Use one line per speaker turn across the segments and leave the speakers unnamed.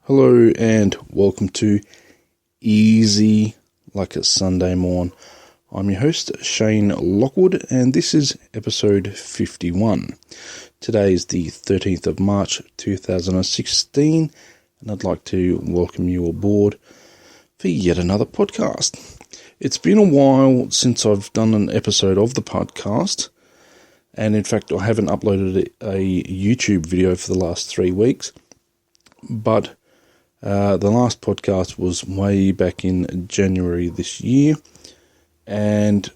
Hello and welcome to Easy Like a Sunday Morn. I'm your host, Shane Lockwood, and this is episode 51. Today is the 13th of March 2016, and I'd like to welcome you aboard for yet another podcast. It's been a while since I've done an episode of the podcast, and in fact I haven't uploaded a YouTube video for the last 3 weeks, but the last podcast was way back in January this year, and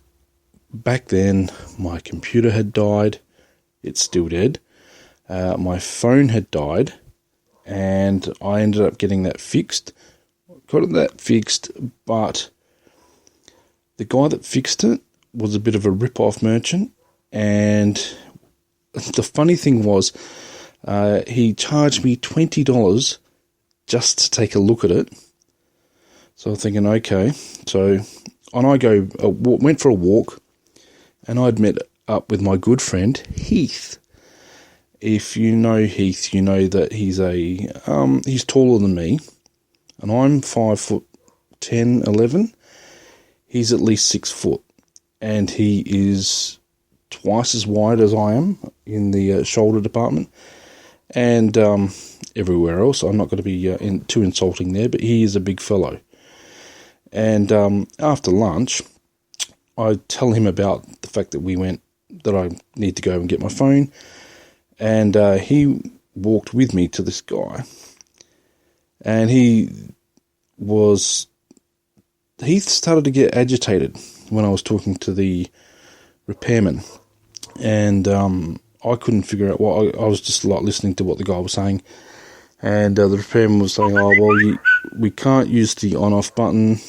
back then my computer had died. It's still dead. My phone had died, and I ended up getting that fixed. Got that fixed, but the guy that fixed it was a bit of a rip-off merchant, and the funny thing was he charged me $20 just to take a look at it. So I'm thinking, okay. So on I go, went for a walk, and I'd met up with my good friend Heath. If you know Heath, you know that he's taller than me, and I'm 5'10", 11. He's at least 6 foot, and he is twice as wide as I am in the shoulder department, and everywhere else. I'm not going to be too insulting there, but he is a big fellow. And after lunch, I tell him about the fact that I need to go and get my phone, and he walked with me to this guy, and he started to get agitated when I was talking to the repairman, and I couldn't figure out what I was just like listening to what the guy was saying, and the repairman was saying, "Oh well, we can't use the on/off button,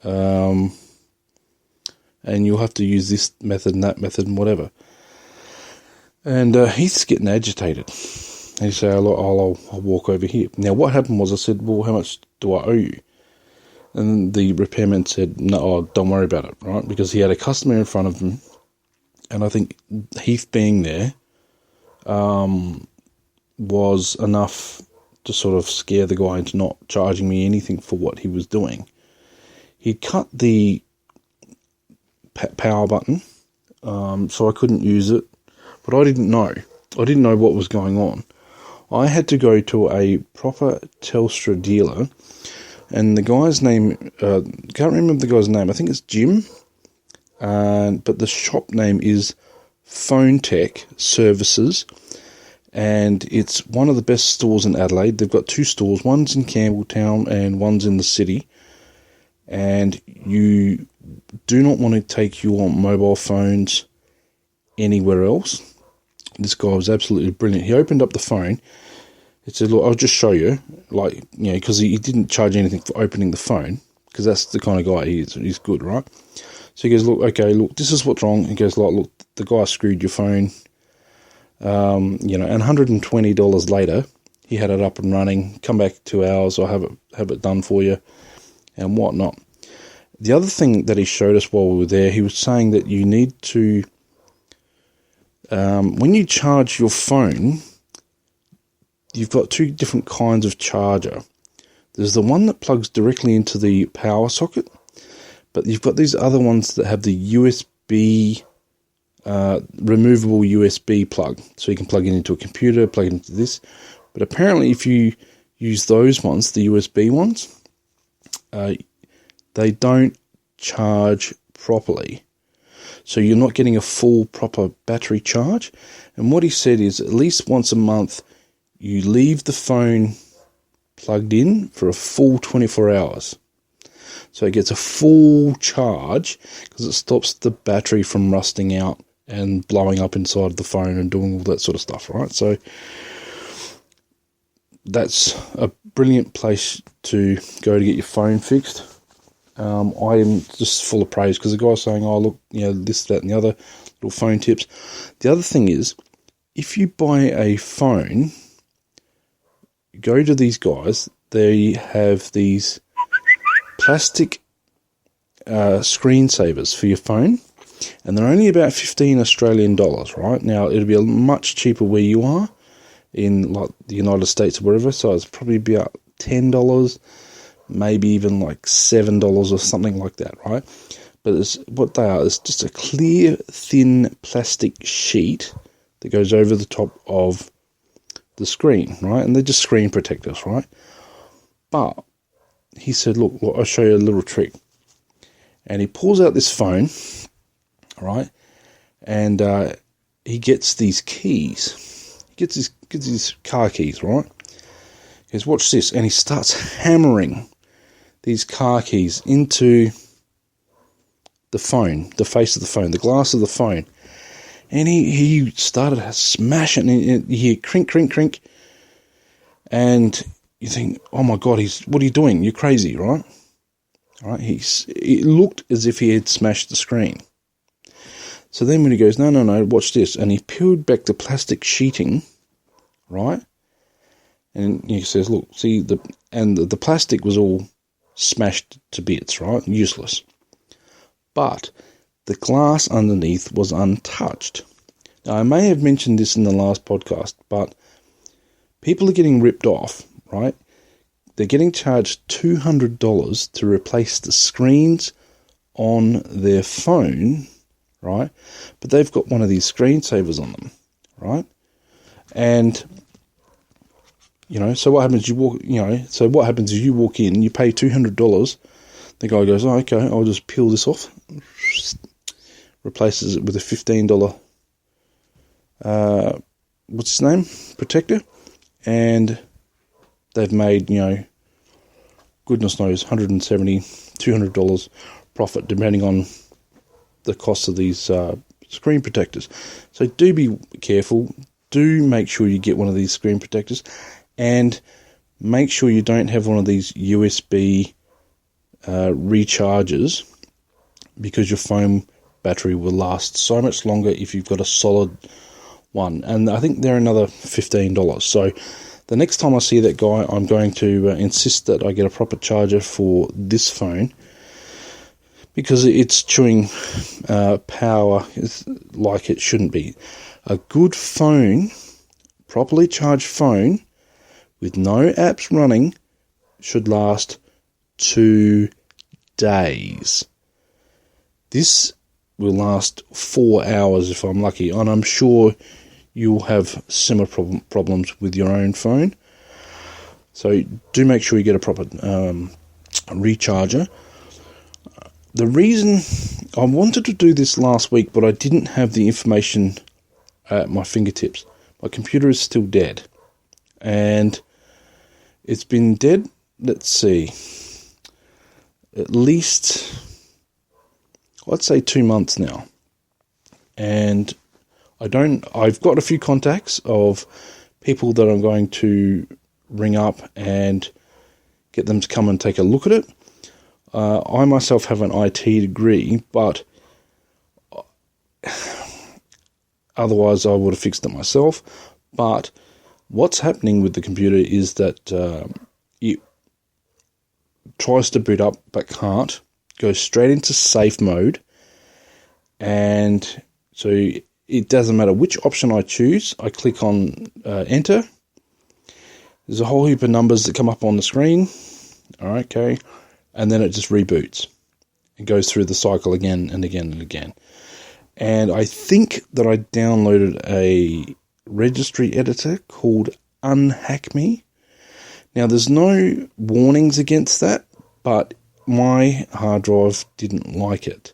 and you'll have to use this method and that method and whatever." And he's getting agitated. And he said, "I'll walk over here." Now, what happened was I said, "Well, how much do I owe you?" And the repairman said, "No, don't worry about it," right? Because he had a customer in front of him, and I think Heath being there was enough to sort of scare the guy into not charging me anything for what he was doing. He cut the power button, so I couldn't use it, but I didn't know. I didn't know what was going on. I had to go to a proper Telstra dealer, and the guy's name, can't remember the guy's name, I think it's Jim, but the shop name is Phone Tech Services, and it's one of the best stores in Adelaide. They've got 2 stores, one's in Campbelltown and one's in the city, and you do not want to take your mobile phones anywhere else. This guy was absolutely brilliant. He opened up the phone. He said, "Look, I'll just show you," because he didn't charge anything for opening the phone, because that's the kind of guy he is. He's good, right? So he goes, "Look, this is what's wrong." He goes, "Look, the guy screwed your phone." And $120 later, he had it up and running. Come back 2 hours, I'll have it done for you, and whatnot. The other thing that he showed us while we were there, he was saying that you need to, when you charge your phone, you've got 2 different kinds of charger. There's the one that plugs directly into the power socket, but you've got these other ones that have the USB, removable USB plug. So you can plug it into a computer, plug it into this. But apparently if you use those ones, the USB ones, they don't charge properly. So you're not getting a full proper battery charge. And what he said is at least once a month, you leave the phone plugged in for a full 24 hours. So it gets a full charge, because it stops the battery from rusting out and blowing up inside the phone and doing all that sort of stuff, right? So that's a brilliant place to go to get your phone fixed. I am just full of praise, because the guy's saying, "Oh, look, this, that, and the other little phone tips." The other thing is, if you buy a phone, go to these guys. They have these plastic screensavers for your phone, and they're only about 15 Australian dollars, right? Now, it'll be much cheaper where you are in like the United States or wherever, so it's probably about $10, maybe even like $7 or something like that, right? But what they are is just a clear, thin plastic sheet that goes over the top of the screen, right? And they're just screen protectors, right? But he said, look, I'll show you a little trick. And he pulls out this phone, right? And he gets these keys. He gets his car keys, right? He goes, watch this. And he starts hammering these car keys into the phone, the face of the phone, the glass of the phone. And he started smashing, and you hear crink, crink, crink. And you think, oh my God, what are you doing? You're crazy, right? All right. It looked as if he had smashed the screen. So then when he goes, no, watch this. And he peeled back the plastic sheeting, right? And he says, look, see, the plastic was all smashed to bits, right? Useless. But the glass underneath was untouched. Now, I may have mentioned this in the last podcast, but people are getting ripped off, right? They're getting charged $200 to replace the screens on their phone, right? But they've got one of these screensavers on them, right? And, so what happens? What happens is you walk in, you pay $200. The guy goes, oh, okay, I'll just peel this off. Replaces it with a $15, what's his name? Protector. And they've made, goodness knows, $170, $200 profit, depending on the cost of these screen protectors. So do be careful. Do make sure you get one of these screen protectors. And make sure you don't have one of these USB recharges, because your phone battery will last so much longer if you've got a solid one. And I think they're another $15. So the next time I see that guy, I'm going to insist that I get a proper charger for this phone, because it's chewing power like it shouldn't be. A good phone, properly charged phone, with no apps running, should last 2 days. This will last 4 hours if I'm lucky, and I'm sure you'll have similar problems with your own phone. So do make sure you get a proper recharger. The reason I wanted to do this last week, but I didn't have the information at my fingertips. My computer is still dead, and it's been dead, let's see, at least, I'd say 2 months now. And I've got a few contacts of people that I'm going to ring up and get them to come and take a look at it. I myself have an IT degree, but otherwise I would have fixed it myself. But what's happening with the computer is that it tries to boot up but can't, goes straight into safe mode, and so it doesn't matter which option I choose. I click on enter. There's a whole heap of numbers that come up on the screen. All right, okay. And then it just reboots. It goes through the cycle again and again and again. And I think that I downloaded a registry editor called Unhack Me. Now, there's no warnings against that, but my hard drive didn't like it.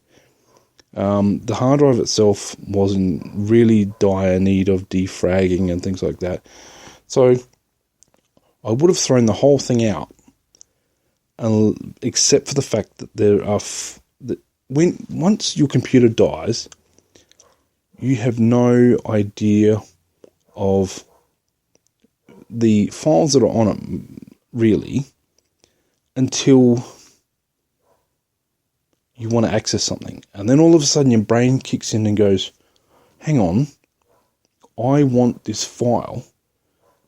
The hard drive itself was in really dire need of defragging and things like that. So I would have thrown the whole thing out, except for the fact that there are once your computer dies, you have no idea of the files that are on it, really, until you want to access something. And then all of a sudden your brain kicks in and goes, hang on, I want this file,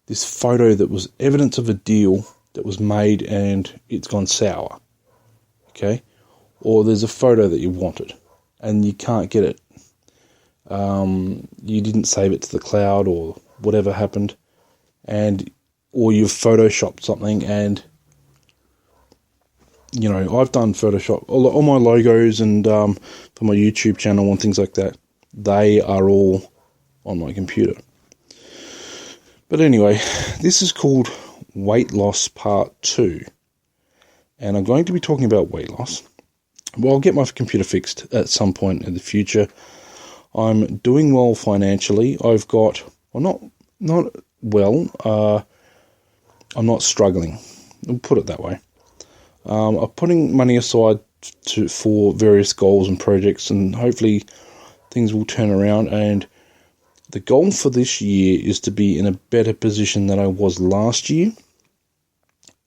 this photo that was evidence of a deal that was made and it's gone sour. Okay? Or there's a photo that you wanted and you can't get it. You didn't save it to the cloud or whatever happened, and or you've photoshopped something, and I've done Photoshop. All my logos and for my YouTube channel and things like that, they are all on my computer. But anyway, this is called Weight Loss Part 2. And I'm going to be talking about weight loss. Well, I'll get my computer fixed at some point in the future. I'm doing well financially. I've got, well, not well, I'm not struggling. I'll put it that way. I'm putting money aside for various goals and projects, and hopefully things will turn around. And the goal for this year is to be in a better position than I was last year.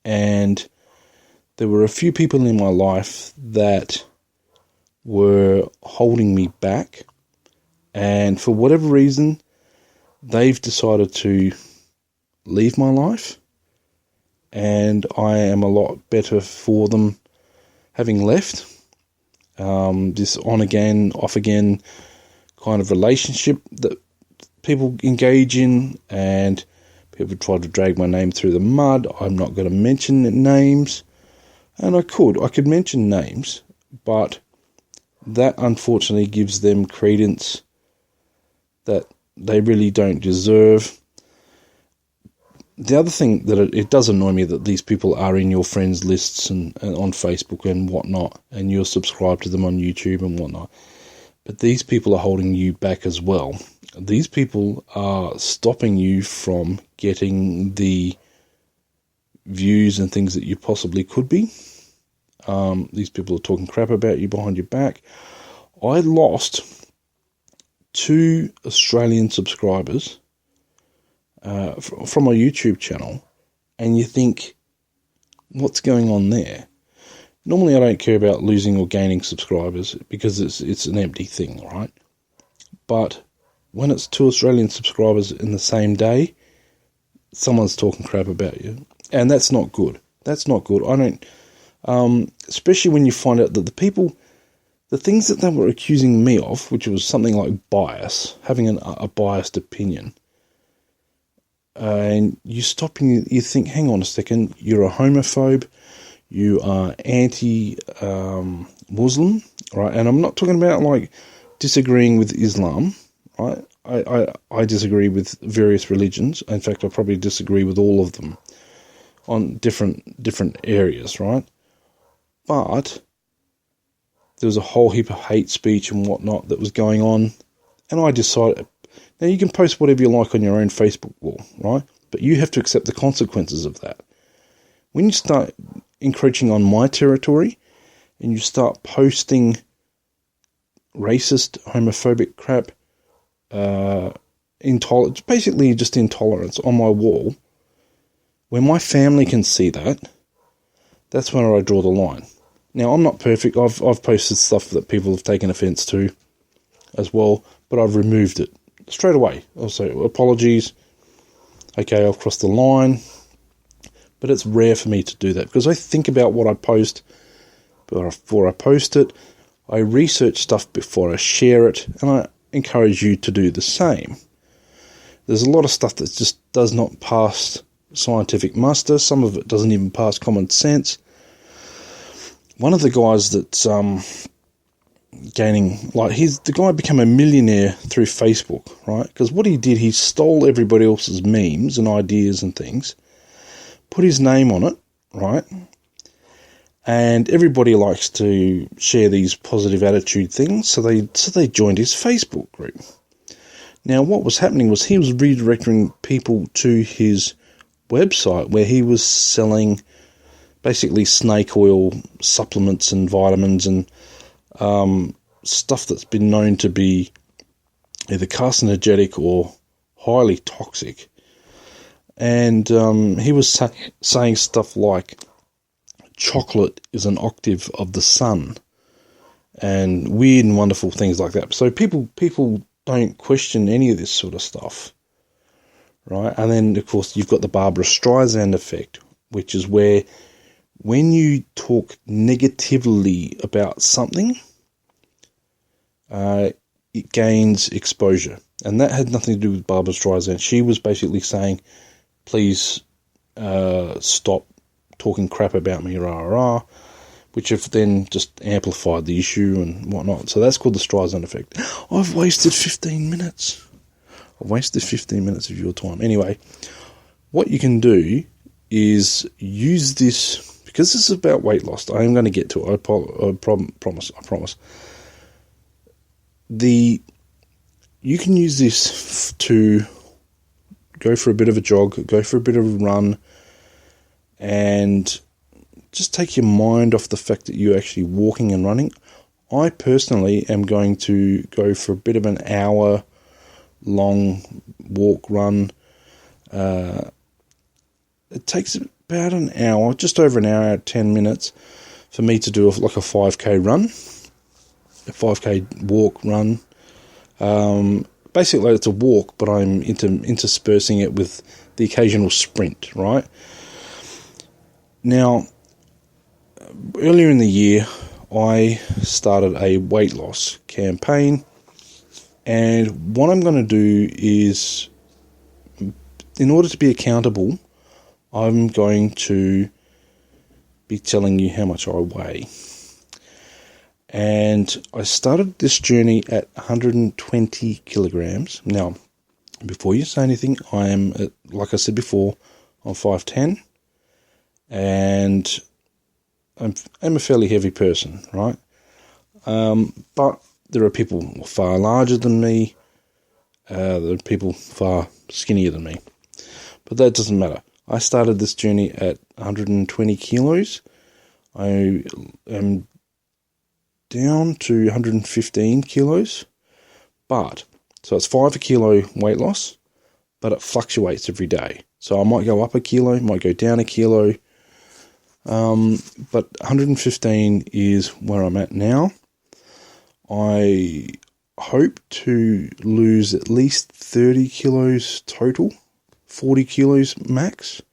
And there were a few people in my life that were holding me back. And for whatever reason, they've decided to leave my life. And I am a lot better for them having left. This on again, off again kind of relationship that people engage in, and people try to drag my name through the mud. I'm not going to mention names, and I could mention names, but that unfortunately gives them credence that they really don't deserve. The other thing that it does annoy me that these people are in your friends lists and on Facebook and whatnot, and you're subscribed to them on YouTube and whatnot. But these people are holding you back as well. These people are stopping you from getting the views and things that you possibly could be. These people are talking crap about you behind your back. I lost 2 Australian subscribers from my YouTube channel, and you think, what's going on there? Normally I don't care about losing or gaining subscribers because it's an empty thing, right? But when it's 2 Australian subscribers in the same day, someone's talking crap about you, and that's not good. That's not good. I don't, especially when you find out that the things that they were accusing me of, which was something like bias, having a biased opinion, and you stop and you think, hang on a second, you're a homophobe, you are anti-Muslim, right? And I'm not talking about like disagreeing with Islam, right? I disagree with various religions. In fact, I probably disagree with all of them on different areas, right? But there was a whole heap of hate speech and whatnot that was going on, and I decided, now you can post whatever you like on your own Facebook wall, right? But you have to accept the consequences of that. When you start encroaching on my territory and you start posting racist, homophobic crap, basically just intolerance on my wall, when my family can see that, that's when I draw the line. Now, I'm not perfect. I've posted stuff that people have taken offence to as well, but I've removed it straight away. I'll say apologies. Okay, I've crossed the line. But it's rare for me to do that because I think about what I post before I post it. I research stuff before I share it, and I encourage you to do the same. There's a lot of stuff that just does not pass scientific muster. Some of it doesn't even pass common sense. One of the guys that's the guy became a millionaire through Facebook, right? Because what he did, he stole everybody else's memes and ideas and things, put his name on it, right? And everybody likes to share these positive attitude things, so they joined his Facebook group. Now, what was happening was he was redirecting people to his website where he was selling basically snake oil supplements and vitamins and stuff that's been known to be either carcinogenic or highly toxic. And he was saying stuff like chocolate is an octave of the sun and weird and wonderful things like that. So people don't question any of this sort of stuff, right? And then, of course, you've got the Barbara Streisand effect, which is where when you talk negatively about something, it gains exposure. And that had nothing to do with Barbara Streisand. She was basically saying, please stop talking crap about me, rah, rah, which have then just amplified the issue and whatnot. So that's called the Streisand Effect. I've wasted 15 minutes. I've wasted 15 minutes of your time. Anyway, what you can do is use this, because this is about weight loss. I am going to get to it. I promise. You can use this to go for a bit of a jog, go for a bit of a run, and just take your mind off the fact that you're actually walking and running. I personally am going to go for a bit of an hour long walk, run. It takes about an hour, just over an hour, 10 minutes, for me to do like a 5k run, a 5k walk, run. Basically, it's a walk, but I'm interspersing it with the occasional sprint, right? Now, earlier in the year, I started a weight loss campaign, and what I'm going to do is, in order to be accountable, I'm going to be telling you how much I weigh. And I started this journey at 120 kilograms. Now, before you say anything, I am, like I said before, I'm 5'10", and I'm a fairly heavy person, right? But there are people far larger than me. There are people far skinnier than me. But that doesn't matter. I started this journey at 120 kilos. I am down to 115 kilos. So it's 5 kilo weight loss, but it fluctuates every day. So I might go up a kilo, might go down a kilo. But 115 is where I'm at now. I hope to lose at least 30 kilos total, 40 kilos max,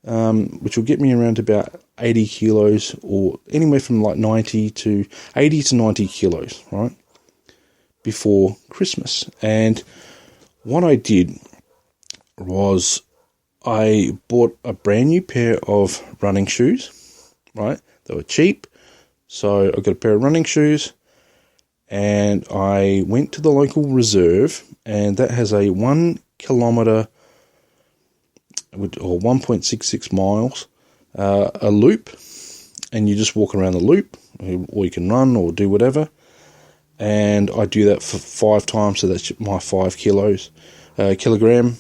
which will get me around about 80 kilos, or anywhere from like 80 to 90 kilos, right, before Christmas. And what I did was I bought a brand new pair of running shoes, right? They were cheap, so I got a pair of running shoes, and I went to the local reserve, and that has a 1 kilometre or 1.66 miles, a loop, and you just walk around the loop, or you can run or do whatever. And I do that for 5 times, so that's my 5 kilogram.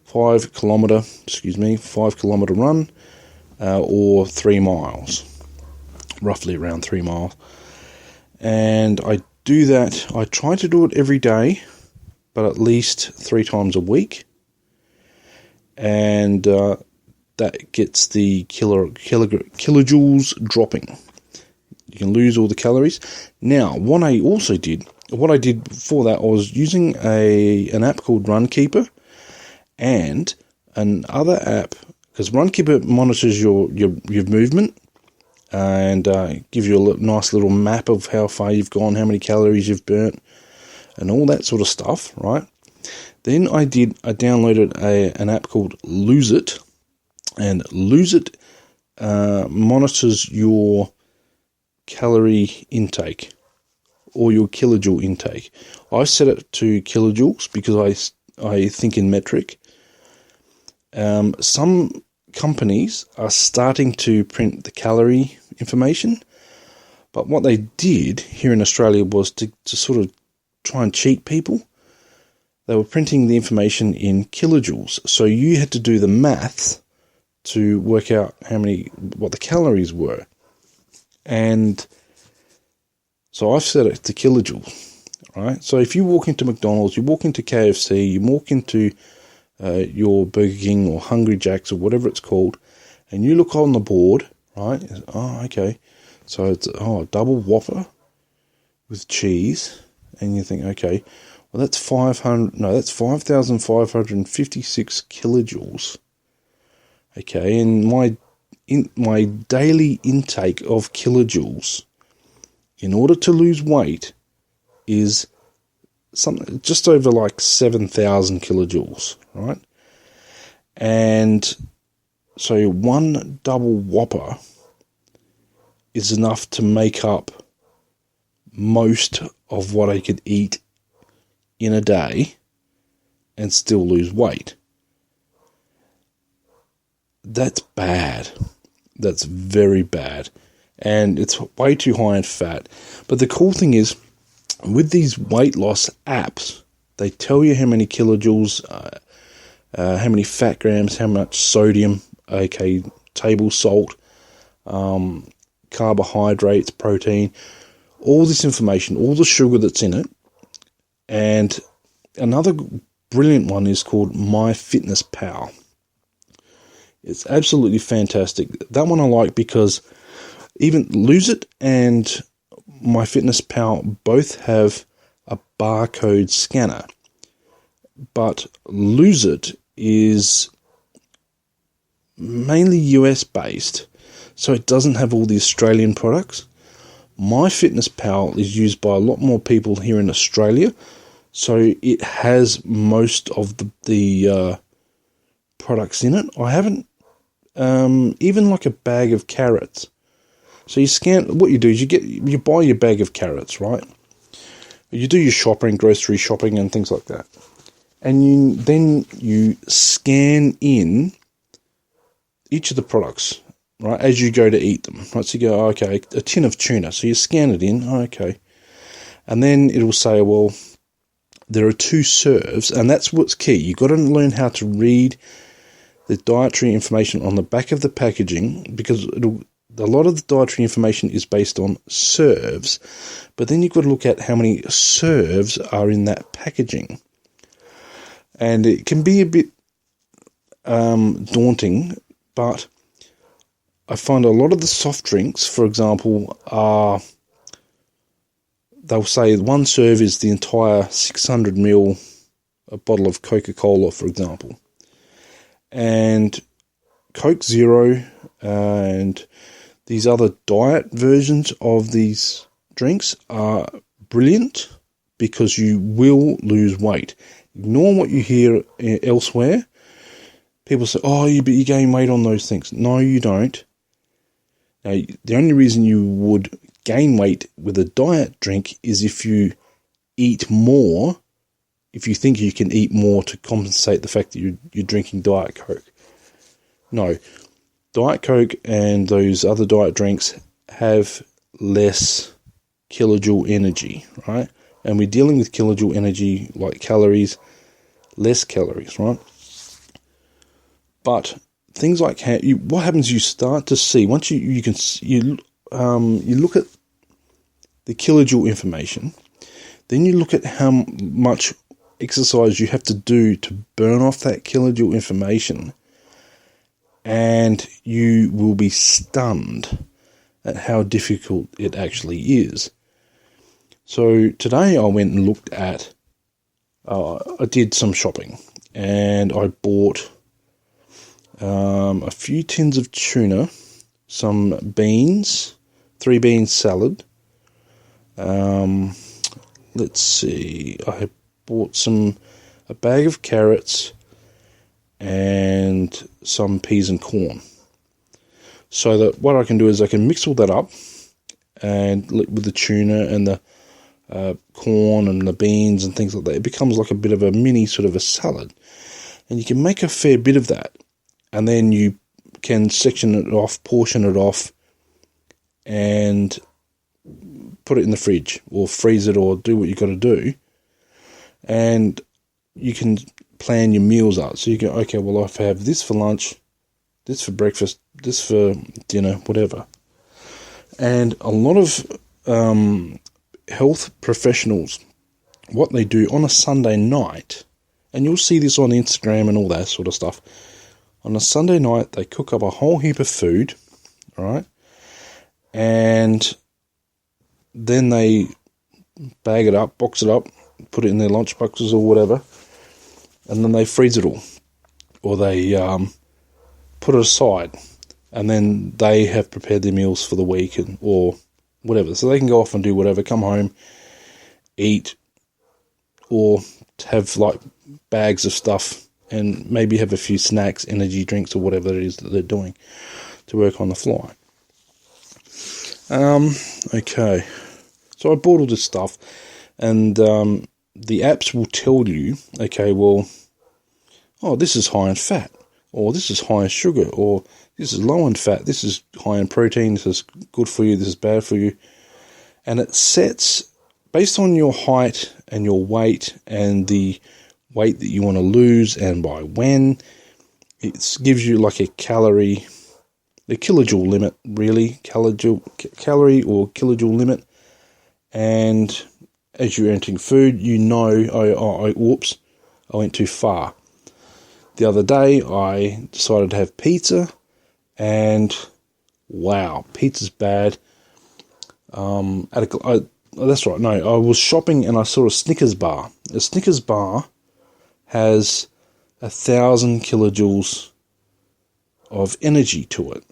5 kilometre run, or 3 miles, roughly around 3 miles. And I do that, I try to do it every day, but at least 3 times a week. And that gets the kilojoules dropping. You can lose all the calories. Now, what I did before that, I was using an app called Runkeeper, and another app, because Runkeeper monitors your movement and gives you a nice little map of how far you've gone, how many calories you've burnt, and all that sort of stuff, right? Then I downloaded an app called Lose It, and Lose It monitors your calorie intake or your kilojoule intake. I set it to kilojoules because I think in metric. Some companies are starting to print the calorie information, but what they did here in Australia was to sort of try and cheat people. They were printing the information in kilojoules, so you had to do the maths to work out what the calories were. And so I've set it to kilojoules, right? So if you walk into McDonald's, you walk into KFC, you walk into your Burger King or Hungry Jack's or whatever it's called, and you look on the board, right? Oh, okay. So it's a double Whopper with cheese, and you think, okay, well that's 5,556 kilojoules. Okay, and my daily intake of kilojoules in order to lose weight is something just over like 7,000 kilojoules, right? And So one double Whopper is enough to make up most of what I could eat in a day and still lose weight. That's bad. That's very bad. And it's way too high in fat. But the cool thing is, with these weight loss apps, they tell you how many kilojoules, how many fat grams, how much sodium, aka table salt, carbohydrates, protein, all this information, all the sugar that's in it. And another brilliant one is called MyFitnessPal. It's absolutely fantastic. That one I like because even Lose It and MyFitnessPal both have a barcode scanner. But Lose It is mainly US based, so it doesn't have all the Australian products. MyFitnessPal is used by a lot more people here in Australia, so it has most of the products in it. I haven't even like a bag of carrots. So you scan. What you do is you buy your bag of carrots, right? You do your shopping, grocery shopping, and things like that, and then you scan in each of the products, right, as you go to eat them. Right, so you go, okay, a tin of tuna. So you scan it in, okay, and then it will say, well, there are 2 serves, and that's what's key. You've got to learn how to read the dietary information on the back of the packaging, because a lot of the dietary information is based on serves, but then you've got to look at how many serves are in that packaging. And it can be a bit daunting, but I find a lot of the soft drinks, for example, they'll say 1 serve is the entire 600ml a bottle of Coca-Cola, for example. And Coke Zero and these other diet versions of these drinks are brilliant because you will lose weight. Ignore what you hear elsewhere. People say, oh, but you gain weight on those things. No, you don't. Now, the only reason you would gain weight with a diet drink is if you eat more, if you think you can eat more to compensate the fact that you're drinking Diet Coke. No, Diet Coke and those other diet drinks have less kilojoule energy, right? And we're dealing with kilojoule energy like calories, less calories, right? But things like what happens, you start to see once you look at the kilojoule information, then you look at how much exercise you have to do to burn off that kilojoule information, and you will be stunned at how difficult it actually is. So today I went and looked at, I did some shopping, and I bought a few tins of tuna, some beans, 3 bean salad. Let's see, I bought a bag of carrots and some peas and corn. So that what I can do is I can mix all that up, and with the tuna and the corn and the beans and things like that, it becomes like a bit of a mini sort of a salad. And you can make a fair bit of that. And then you can section it off, portion it off, and put it in the fridge, or freeze it, or do what you got to do. And you can plan your meals out. So you go, okay, well, if I have this for lunch, this for breakfast, this for dinner, whatever. And a lot of health professionals, what they do on a Sunday night, and you'll see this on Instagram and all that sort of stuff, on a Sunday night, they cook up a whole heap of food, all right, and then they bag it up, box it up, put it in their lunch boxes or whatever, and then they freeze it all, or they put it aside, and then they have prepared their meals for the week or whatever. So they can go off and do whatever, come home, eat, or have like bags of stuff and maybe have a few snacks, energy drinks, or whatever it is that they're doing to work on the fly. Okay, so I bought all this stuff, and the apps will tell you, okay, well, oh, this is high in fat, or this is high in sugar, or this is low in fat, this is high in protein, this is good for you, this is bad for you. And it sets, based on your height and your weight and the weight that you want to lose and by when, it gives you like a kilojoule limit, really, calorie or kilojoule limit. And as you're entering food, you know, whoops, I went too far. The other day, I decided to have pizza, and wow, pizza's bad. That's right, no, I was shopping and I saw a Snickers bar. A Snickers bar has 1,000 kilojoules of energy to it,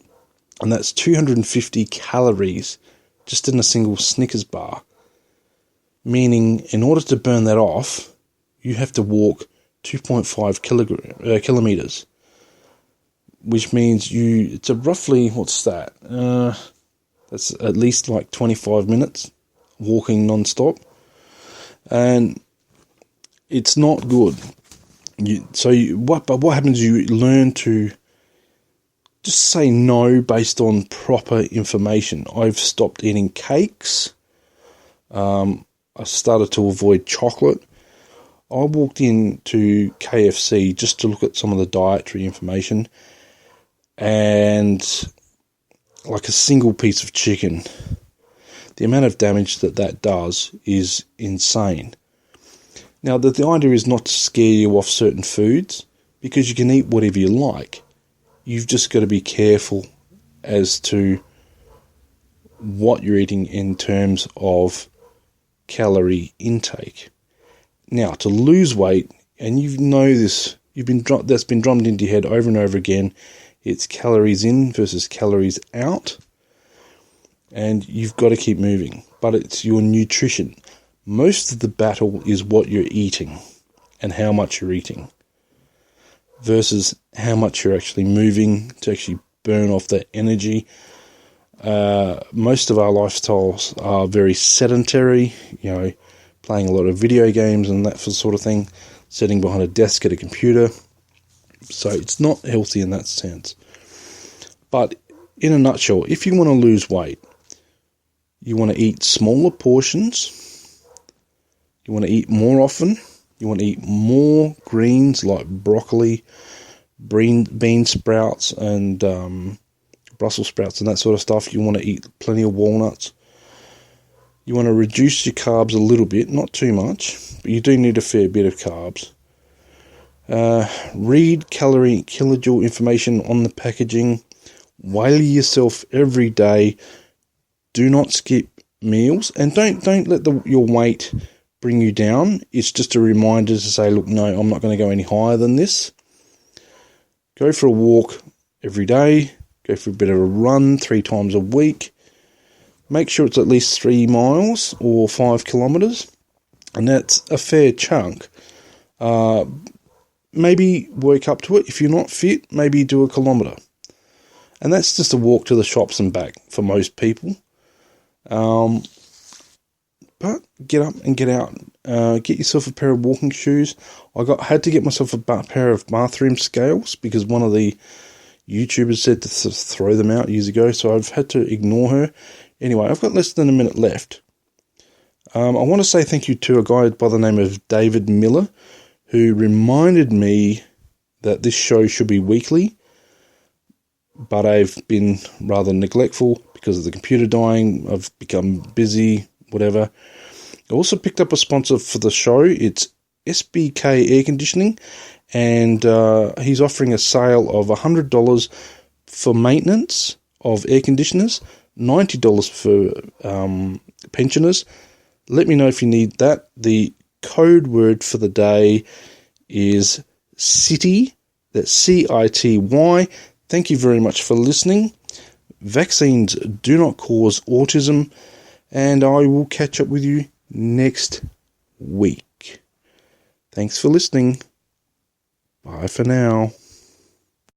and that's 250 calories just in a single Snickers bar. Meaning, in order to burn that off, you have to walk 2.5 kilometers, which means it's a roughly, what's that? That's at least like 25 minutes walking non-stop, and it's not good. But what happens? You learn to just say no based on proper information. I've stopped eating cakes. I started to avoid chocolate. I walked into KFC just to look at some of the dietary information, and like a single piece of chicken, the amount of damage that does is insane. Now, the idea is not to scare you off certain foods, because you can eat whatever you like. You've just got to be careful as to what you're eating in terms of calorie intake. Now, to lose weight, and you know this, that's been drummed into your head over and over again, it's calories in versus calories out, and you've got to keep moving. But it's your nutrition. Most of the battle is what you're eating and how much you're eating versus how much you're actually moving to actually burn off that energy. Most of our lifestyles are very sedentary, playing a lot of video games and that sort of thing, sitting behind a desk at a computer. So it's not healthy in that sense. But in a nutshell, if you want to lose weight, you want to eat smaller portions, you want to eat more often, you want to eat more greens like broccoli, bean sprouts and Brussels sprouts and that sort of stuff. You want to eat plenty of walnuts. You want to reduce your carbs a little bit, not too much, but you do need a fair bit of carbs. Read kilojoule information on the packaging. Weigh yourself every day. Do not skip meals, and don't let your weight bring you down. It's just a reminder to say, look, no, I'm not going to go any higher than this. Go for a walk every day. Go for a bit of a run 3 times a week. Make sure it's at least 3 miles or 5 kilometers, and that's a fair chunk. Maybe work up to it. If you're not fit, maybe do a kilometre. And that's just a walk to the shops and back for most people. But get up and get out. Get yourself a pair of walking shoes. Had to get myself a pair of bathroom scales because one of the YouTubers said to throw them out years ago, so I've had to ignore her. Anyway, I've got less than a minute left. I want to say thank you to a guy by the name of David Miller, who reminded me that this show should be weekly, but I've been rather neglectful because of the computer dying. I've become busy, whatever. I also picked up a sponsor for the show. It's SBK Air Conditioning, and he's offering a sale of $100 for maintenance of air conditioners, $90 for pensioners. Let me know if you need that. The code word for the day is CITY. That's CITY. Thank you very much for listening. Vaccines do not cause autism, and I will catch up with you next week. Thanks for listening. Bye for now.